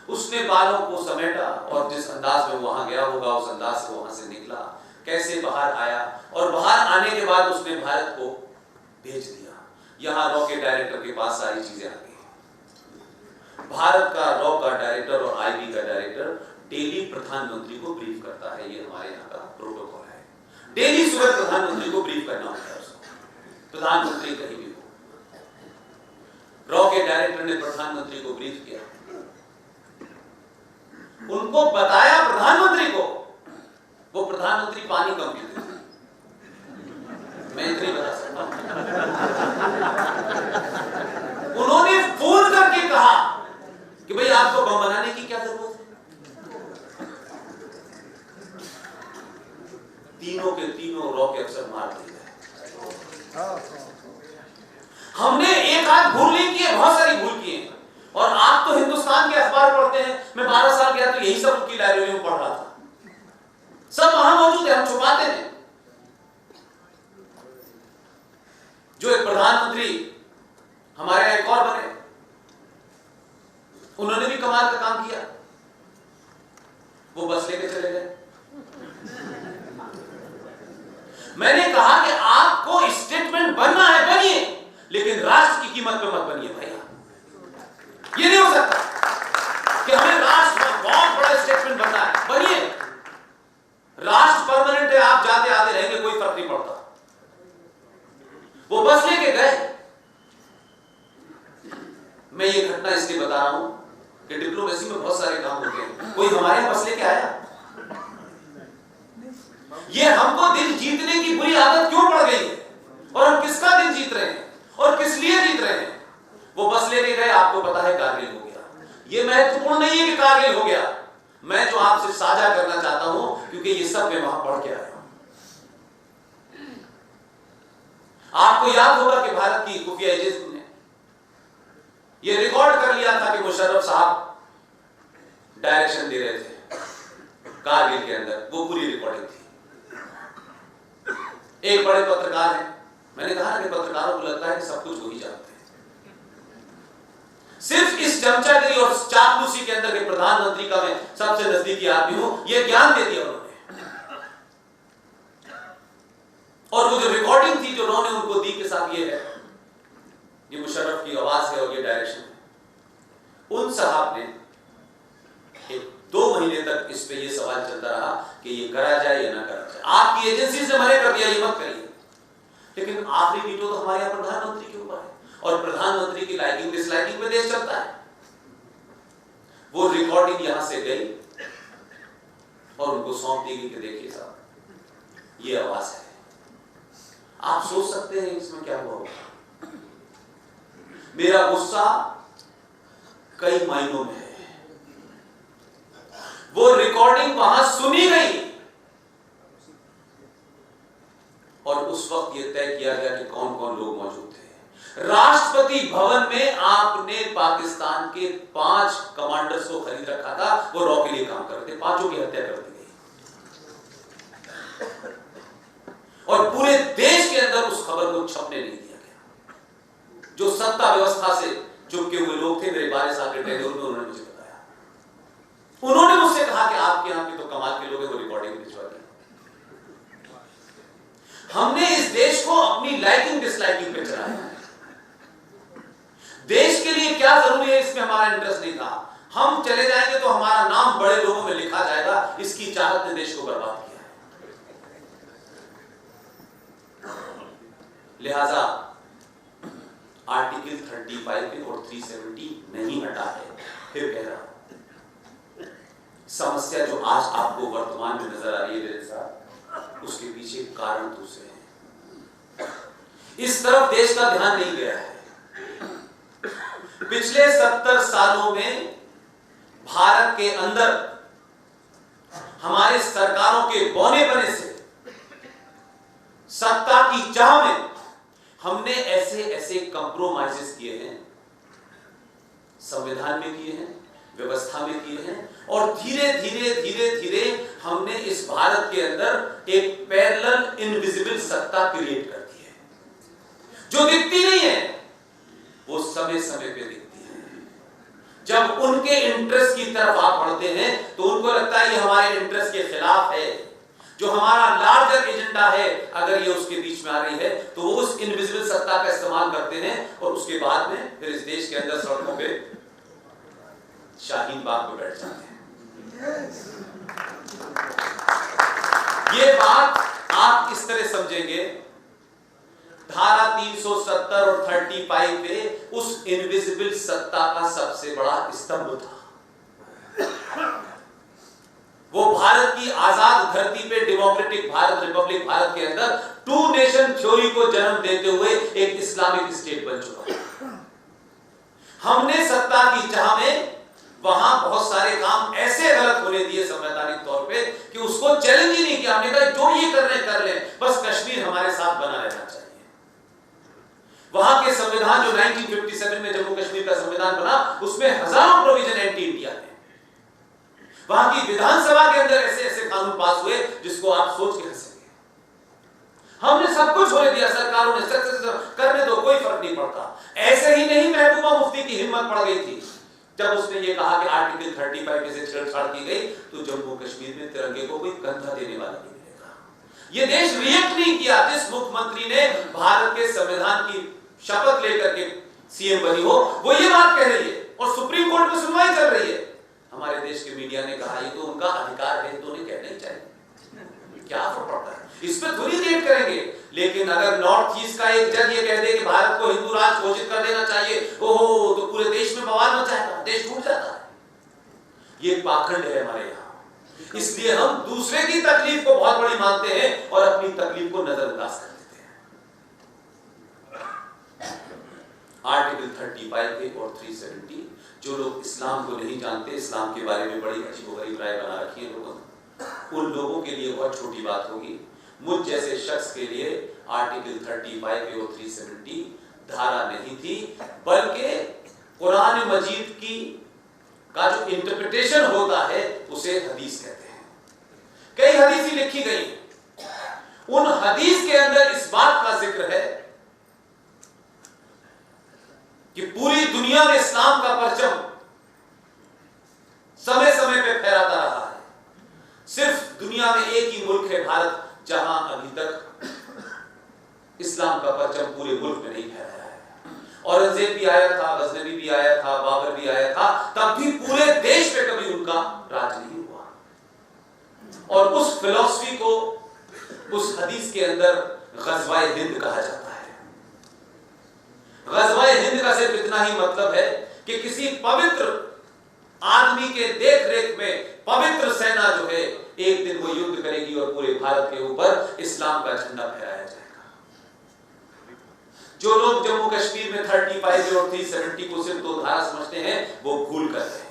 उसने बालों को समेटा और जिस अंदाज में वहां गया होगा उस अंदाज से वहां से निकला, कैसे बाहर आया और बाहर आने के बाद उसने भारत को भेज दिया। यहां रॉ के डायरेक्टर के पास सारी चीजें आ गई। भारत का रॉ का डायरेक्टर और आईबी का डायरेक्टर डेली प्रधानमंत्री को ब्रीफ करता है। ये हमारे यहाँ का प्रोटोकॉल है। डेली सुबह प्रधानमंत्री को ब्रीफ करना होता है उसको, प्रधानमंत्री कहीं भी हो। रॉ के डायरेक्टर ने प्रधानमंत्री को ब्रीफ किया, उनको बताया प्रधानमंत्री को। वो प्रधानमंत्री पानी कम पीते थे, मैं इतना ही बता सकता हूं। उन्होंने फोन करके कहा कि भाई आपको बम बनाने की क्या जरूरत है। तीनों के तीनों रॉ के अफसर मार दिए गए। हमने एक आध भूल नहीं किए, बहुत सारी भूल की है। और आप तो हिंदुस्तान के अखबार पढ़ते हैं, मैं 12 साल गया तो यही सब उनकी लाइब्रेरी में पढ़ रहा था। सब वहां मौजूद है, हम छुपाते हैं। जो एक प्रधानमंत्री हमारे एक और बने, उन्होंने भी कमाल का काम किया। वो बस लेके चले गए। मैंने कहा कि आपको स्टेटमेंट बनना है बनिए, लेकिन राष्ट्र की कीमत पे मत बनिए भैया। ये नहीं हो सकता कि हमें राष्ट्र में बहुत बड़ा स्टेटमेंट बनना है। बनिए, राष्ट्र परमानेंट है, आप जाते आते रहेंगे, कोई फर्क नहीं पड़ता। वो बस लेके गए। मैं ये घटना इसलिए बता रहा हूं कि डिप्लोमेसी में बहुत सारे काम होते हैं। कोई हमारे यहां बस लेके आया। ये हमको दिल जीतने की बुरी आदत क्यों पड़ गई है और हम किसका दिल जीत रहे हैं और किस लिए जीत रहे हैं। वो बस लेके गए, आपको पता है कारगिल हो गया। ये महत्वपूर्ण नहीं है कि कारगिल हो गया, मैं जो आपसे साझा करना चाहता हूं, क्योंकि ये सब मैं वहां पढ़ के आया हूं। आपको याद होगा कि भारत की खुफिया एजेंसी ने ये रिकॉर्ड कर लिया था कि मुशर्रफ साहब डायरेक्शन दे रहे थे कारगिल के अंदर। वो पूरी रिकॉर्डिंग थी। एक बड़े पत्रकार हैं, मैंने कहा कि पत्रकारों को लगता है कि सब कुछ वही जानते हैं। सिर्फ इस चमचागिरी और चापलूसी के अंदर के प्रधानमंत्री का मैं सबसे नजदीकी आदमी हूं, यह ज्ञान दे दिया उन्होंने। और वो जो रिकॉर्डिंग थी जो रॉ ने उनको दी के साथ ये है, ये मुशर्रफ की आवाज है और ये डायरेक्शन है। उन साहब ने 2 महीने तक इस पे ये सवाल चलता रहा कि ये करा जाए या ना करा जाए। आपकी एजेंसी से मना कर दिया ये मत करिए, लेकिन आखिरी वीटो तो हमारे यहां प्रधानमंत्री के ऊपर है और प्रधानमंत्री की लाइकिंग डिसलाइकिंग में देश चलता है। वो रिकॉर्डिंग यहां से गई और उनको सौंप दी गई कि देखिए साहब ये आवाज है। आप सोच सकते हैं इसमें क्या हुआ होगा। मेरा गुस्सा कई मायनों में है। वो रिकॉर्डिंग वहां सुनी गई और उस वक्त यह तय किया गया कि कौन कौन लोग मौजूद थे। राष्ट्रपति भवन में आपने पाकिस्तान के 5 कमांडर्स को खरीद रखा था, वो रॉ के लिए काम कर रहे थे। 5 की हत्या कर दी गई और पूरे देश के अंदर उस खबर को छपने नहीं दिया गया। जो सत्ता व्यवस्था से चुपके हुए लोग थे, मेरे 12 साल के टेन्योर में उन्होंने मुझे बताया। उन्होंने मुझसे कहा कि आपके यहां के तो कमाल के लोग हैं, वो रिकॉर्डिंग भिजवा दी। हमने इस देश को अपनी लाइकिंग डिसलाइकिंग पे चलाया। देश के लिए क्या जरूरी है इसमें हमारा इंटरेस्ट नहीं था। हम चले जाएंगे तो हमारा नाम बड़े लोगों में लिखा जाएगा, इसकी चाहत ने देश को बर्बाद किया है। लिहाजा आर्टिकल 35 और 370 नहीं हटा है। फिर कह रहा हूं, समस्या जो आज आपको वर्तमान में नजर आ रही है मेरे साथ, उसके पीछे कारण दूसरे हैं। इस तरफ देश का ध्यान नहीं गया है। पिछले 70 सालों में भारत के अंदर हमारे सरकारों के बौने बने से सत्ता की चाह में हमने ऐसे ऐसे कंप्रोमाइजेस किए हैं, संविधान में किए हैं, व्यवस्था में किए हैं, और धीरे धीरे हमने इस भारत के अंदर एक पैरेलल इनविजिबल सत्ता क्रिएट कर दी है, जो दिखती नहीं है, वो समय समय पे दिखती है। जब उनके इंटरेस्ट की तरफ आप बढ़ते हैं तो उनको लगता है ये हमारे इंटरेस्ट के खिलाफ है, जो हमारा लार्जर एजेंडा है अगर ये उसके बीच में आ रही है तो वो उस इनविजिबल सत्ता का इस्तेमाल करते हैं और उसके बाद में फिर इस देश के अंदर सड़कों पे शाहीन बाग पे बैठ जाते हैं। ये बात आप इस तरह समझेंगे, धारा 370 और 35 पे उस इनविजिबल सत्ता का सबसे बड़ा स्तंभ था। वो भारत की आजाद धरती पे डेमोक्रेटिक भारत, रिपब्लिक भारत के अंदर टू नेशन थ्योरी को जन्म देते हुए एक इस्लामिक स्टेट बन चुका। हमने सत्ता की चाह में वहां बहुत सारे काम ऐसे गलत होने दिए संवैधानिक तौर पे कि उसको चैलेंज ही नहीं किया। हमने कहा जो ये कर रहे कर ले, बस कश्मीर हमारे साथ बना रहना चाहिए। वहां के संविधान जो 1957 में जम्मू कश्मीर का संविधान बना, उसमें हजारों प्रोविजन एंटी इंडिया है। वहां की विधानसभा के अंदर ऐसे ऐसे कानून पास हुए जिसको आप सोच के हंसेंगे। हमने सब कुछ होने दिया, सरकारों ने सक्सेस करने दो, कोई फर्क नहीं पड़ता। ऐसे ही नहीं महबूबा मुफ्ती की हिम्मत पड़ गई थी जब उसने ये कहा कि आर्टिकल 35 से छेड़छाड़ की गई तो जम्मू कश्मीर में तिरंगे को कोई कंधा देने वाला नहीं मिलेगा। ये देश रिएक्ट नहीं किया। जिस मुख्यमंत्री ने भारत के संविधान की शपथ लेकर के सीएम बनी हो, वो ये बात कह रही है और सुप्रीम कोर्ट में सुनवाई चल रही है। हमारे देश के मीडिया ने कहा ये तो उनका अधिकार है, तो उन्हें कहना ही चाहिए, क्या फर्क पड़ता है, इस पे थोड़ी रिएक्ट करेंगे। लेकिन अगर नॉर्थ ईस्ट का एक जज ये कह दे कि भारत को हिंदू राष्ट्र घोषित कर देना चाहिए, ओहो, तो पूरे देश में बवाल मचाएगा, देश टूट जाता है। ये पाखंड है हमारे यहाँ। इसलिए हम दूसरे की तकलीफ को बहुत बड़ी मानते हैं और अपनी तकलीफ को नजरअंदाज कर देते हैं। आर्टिकल 35 और 370, जो लोग इस्लाम को नहीं जानते, इस्लाम के बारे में बड़ी अजीबोगरीब राय बना रखी है लोगों ने, उन लोगों के लिए बहुत छोटी बात होगी। मुझ जैसे शख्स के लिए आर्टिकल 35 और 370 धारा नहीं थी, बल्कि कुरान मजीद की का जो इंटरप्रिटेशन होता है उसे हदीस कहते हैं। कई हदीसें लिखी गई, उन हदीस के अंदर इस बात का जिक्र है कि पूरी दुनिया में इस्लाम का परचम समय समय पे फहराता रहा है। सिर्फ दुनिया में एक ही मुल्क है भारत जहां अभी तक इस्लाम का परचम पूरे मुल्क में नहीं फहराया है। औरंगजेब भी आया था, गजनवी भी आया था, बाबर भी आया था, तब भी पूरे देश पे कभी उनका राज नहीं हुआ। और उस फिलॉसफी को उस हदीस के अंदर गज़वाए हिंद कहा जाता है। गज़वाए हिंद का सिर्फ इतना ही मतलब है कि किसी पवित्र आदमी के देख रेख में पवित्र सेना जो है एक दिन वो युद्ध करेगी और पूरे भारत के ऊपर इस्लाम का झंडा फहराया जाएगा। जो लोग जम्मू कश्मीर में 35 और 370 को सिर्फ दो धारा समझते हैं, वो भूल कर रहे हैं।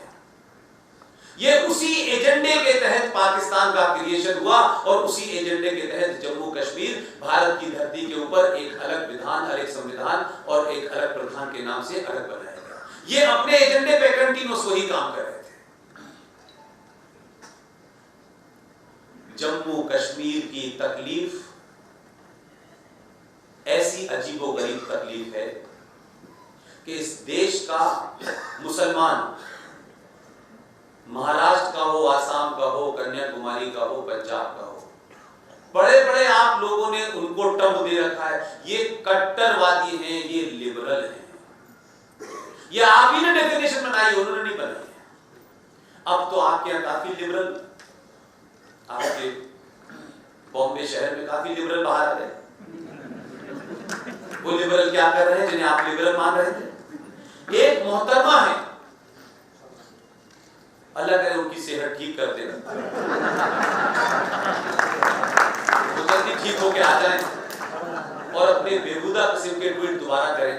ये उसी एजेंडे के तहत पाकिस्तान का क्रिएशन हुआ और उसी एजेंडे के तहत जम्मू कश्मीर भारत की धरती के ऊपर एक अलग विधान, अलग संविधान और एक अलग प्रधान के नाम से अलग बनाया गया। ये अपने एजेंडे पे कंटिन्यूस वही काम कर रहे थे। जम्मू कश्मीर की तकलीफ ऐसी अजीबोगरीब तकलीफ है कि इस देश का मुसलमान, महाराष्ट्र का हो, आसाम का हो, कन्याकुमारी का हो, पंजाब का हो, बड़े बड़े आप लोगों ने उनको टर्म दे रखा है, ये कट्टरवादी हैं, ये लिबरल हैं। ये आप ही ने डेफिनेशन बनाई, उन्होंने नहीं बनाई। अब तो आपके यहाँ काफी लिबरल, आपके बॉम्बे शहर में काफी लिबरल बाहर आ गए। वो लिबरल क्या कर रहे हैं जिन्हें आप लिबरल मान रहे थे? एक मोहतरमा है, अल्लाह करे उनकी सेहत ठीक कर देना, वो जल्दी ठीक होके आ जाएं और अपने बेहुदा किस्म के ट्वीट दोबारा करें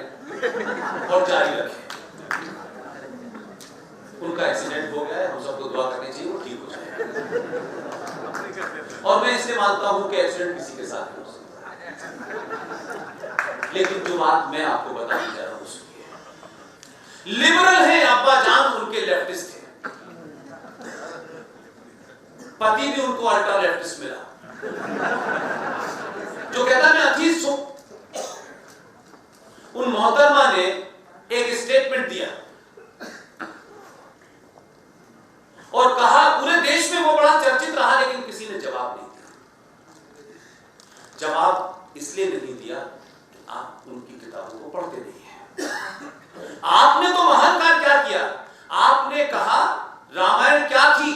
और जारी रखें। उनका एक्सीडेंट हो गया है, हम सबको दुआ करनी चाहिए वो ठीक हो जाए। और मैं इसलिए मानता हूं कि एक्सीडेंट किसी के साथ हो सकता है, लेकिन जो बात मैं आपको बताने जा रहा हूं उसकी लिबरल है। अब्बा जान उनके लेफ्टिस्ट थे, पति भी उनको अल्ट्रा लेफ्टिस्ट मिला जो कहता मैं अथीस्ट हूं। उन मोहतरमा ने एक स्टेटमेंट दिया और कहा, पूरे देश में वो बड़ा चर्चित रहा, लेकिन किसी ने जवाब नहीं दिया। जवाब इसलिए नहीं दिया कि आप उनकी किताबों को पढ़ते नहीं हैं। आपने तो महान कार्य क्या किया? आपने कहा रामायण क्या थी,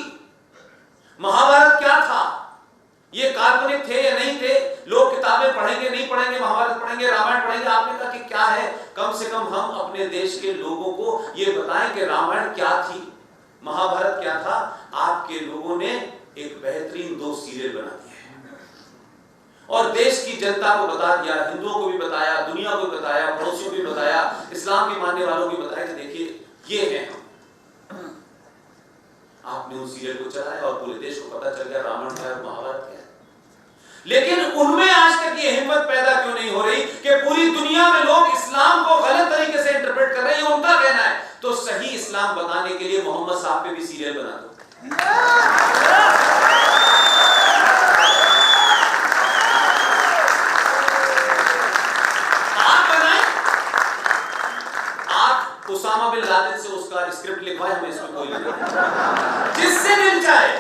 महाभारत क्या था, ये काल्पनिक थे या नहीं थे, लोग किताबें पढ़ेंगे नहीं पढ़ेंगे, महाभारत पढ़ेंगे, रामायण पढ़ेंगे, आपने कहा कि क्या है, कम से कम हम अपने देश के लोगों को ये बताएं कि रामायण क्या थी, महाभारत क्या था। आपके लोगों ने एक बेहतरीन 2 सीरियल बना दिए और देश की जनता को बता दिया, हिंदुओं को भी बताया, दुनिया को भी बताया, पड़ोसियों को भी बताया, इस्लाम के मानने वालों को भी बताया कि देखिए ये है हम। आपने उन सीरियल को चलाया और पूरे देश को पता चल गया रामायण क्या है, महाभारत क्या है। लेकिन उनमें आज तक ये हिम्मत पैदा क्यों नहीं हो रही कि पूरी दुनिया में लोग इस्लाम को गलत तरीके से इंटरप्रेट कर रहे हैं, ये उनका कहना है, तो सही इस्लाम बताने के लिए मोहम्मद साहब पे भी सीरियल बना दो। आप बनाएं, आप उसामा बिन लादेन से उसका स्क्रिप्ट लिखवाएं, हमें इसमें कोई नहीं, जिससे मिल जाए।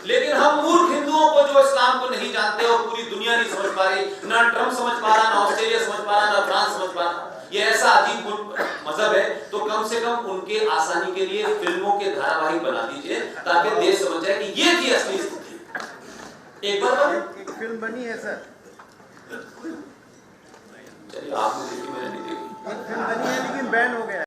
लेकिन हम मूर्ख हिंदुओं को जो इस्लाम को नहीं जानते और पूरी दुनिया नहीं समझ पा रही, ना ट्रम्प समझ पा रहा, ना ऑस्ट्रेलिया समझ पा रहा, ना फ्रांस समझ पा रहा, ये ऐसा अजीब मजहब है, तो कम से कम उनके आसानी के लिए फिल्मों के धारावाहिक बना दीजिए ताकि देश समझ जाए कि ये थी असली स्थिति। एक बार एक फिल्म बनी है सर, चलिए आपने देखी, मैंने नहीं देखी। एक फिल्म बनी है लेकिन बैन हो गया।